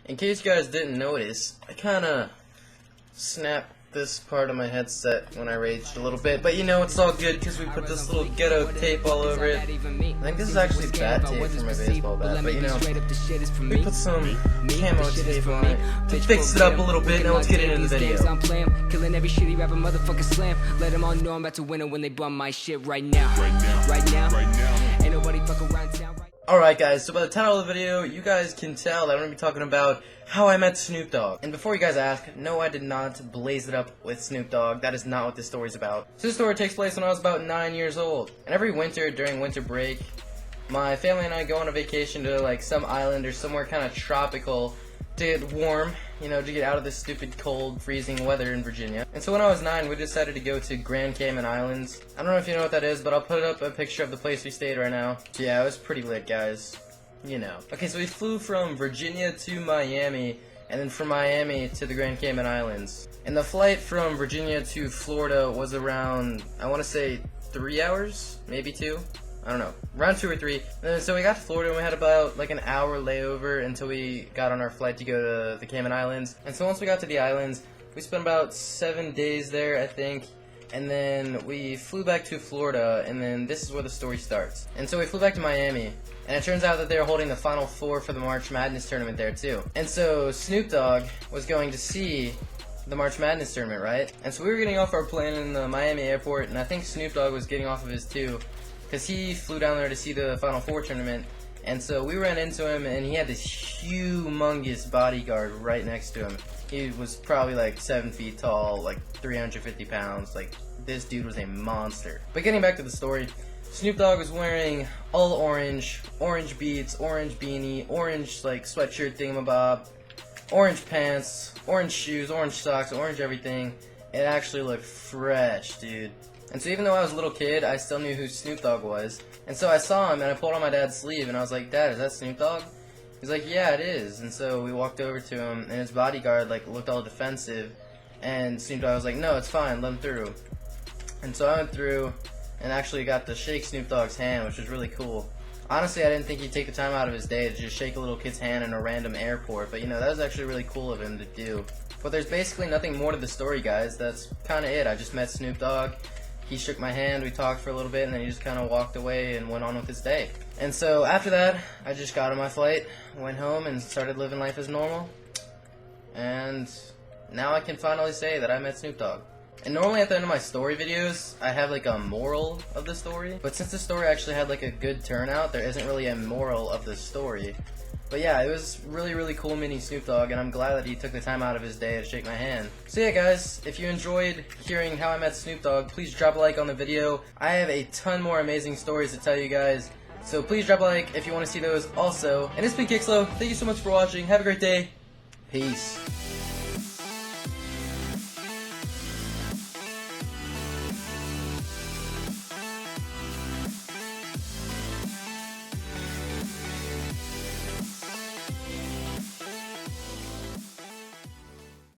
In case you guys didn't notice, I kinda snapped this part of my headset when I raged a little bit, but you know, it's all good because we put this little ghetto tape all over it. I think this is actually bat tape for my baseball bat, but you know, we put some camo tape on it to fix it up a little bit. Now let's get into the video. Killing every shitty rapper motherfucker slam. Let them all know I'm about to win it when they bum my shit right now. Right now. Ain't nobody fuck around town. Alright guys, so by the title of the video, you guys can tell that I'm going to be talking about how I met Snoop Dogg. And before you guys ask, no, I did not blaze it up with Snoop Dogg. That is not what this story's about. So this story takes place when I was about 9 years old. And every winter, during winter break, my family and I go on a vacation to like some island or somewhere kind of tropical to get warm, you know, to get out of this stupid cold, freezing weather in Virginia. And so when I was 9, we decided to go to Grand Cayman Islands. I don't know if you know what that is, but I'll put up a picture of the place we stayed right now. Yeah, it was pretty lit, guys. You know. Okay, so we flew from Virginia to Miami, and then from Miami to the Grand Cayman Islands. And the flight from Virginia to Florida was around, I want to say, 3 hours? Maybe 2? I don't know, around 2 or 3. And so we got to Florida and we had about like an hour layover until we got on our flight to go to the Cayman Islands. And so once we got to the islands, we spent about 7 days there, I think. And then we flew back to Florida, and then this is where the story starts. And so we flew back to Miami, and it turns out that they were holding the Final Four for the March Madness tournament there too. And so Snoop Dogg was going to see the March Madness tournament, right? And so we were getting off our plane in the Miami airport, and I think Snoop Dogg was getting off of his too, because he flew down there to see the Final Four tournament. And so we ran into him, and he had this humongous bodyguard right next to him. He was probably like 7 feet tall, like 350 pounds. Like, this dude was a monster. But getting back to the story, Snoop Dogg was wearing all orange, orange beats, orange beanie, orange like sweatshirt thingamabob, orange pants, orange shoes, orange socks, orange everything. It actually looked fresh, dude. And so even though I was a little kid, I still knew who Snoop Dogg was. And so I saw him, and I pulled on my dad's sleeve, and I was like, "Dad, is that Snoop Dogg?" He's like, "Yeah, it is." And so we walked over to him, and his bodyguard like looked all defensive, and Snoop Dogg was like, "No, it's fine, let him through." And so I went through, and actually got to shake Snoop Dogg's hand, which was really cool. Honestly, I didn't think he'd take the time out of his day to just shake a little kid's hand in a random airport, but you know, that was actually really cool of him to do. But there's basically nothing more to the story, guys. That's kind of it. I just met Snoop Dogg. He shook my hand, we talked for a little bit, and then he just kind of walked away and went on with his day. And so after that, I just got on my flight, went home, and started living life as normal. And now I can finally say that I met Snoop Dogg. And normally at the end of my story videos, I have like a moral of the story. But since the story actually had like a good turnout, there isn't really a moral of the story. But yeah, it was really cool meeting Snoop Dogg, and I'm glad that he took the time out of his day to shake my hand. So yeah guys, if you enjoyed hearing how I met Snoop Dogg, please drop a like on the video. I have a ton more amazing stories to tell you guys, so please drop a like if you want to see those also. And it's been Kixlo, thank you so much for watching, have a great day, peace.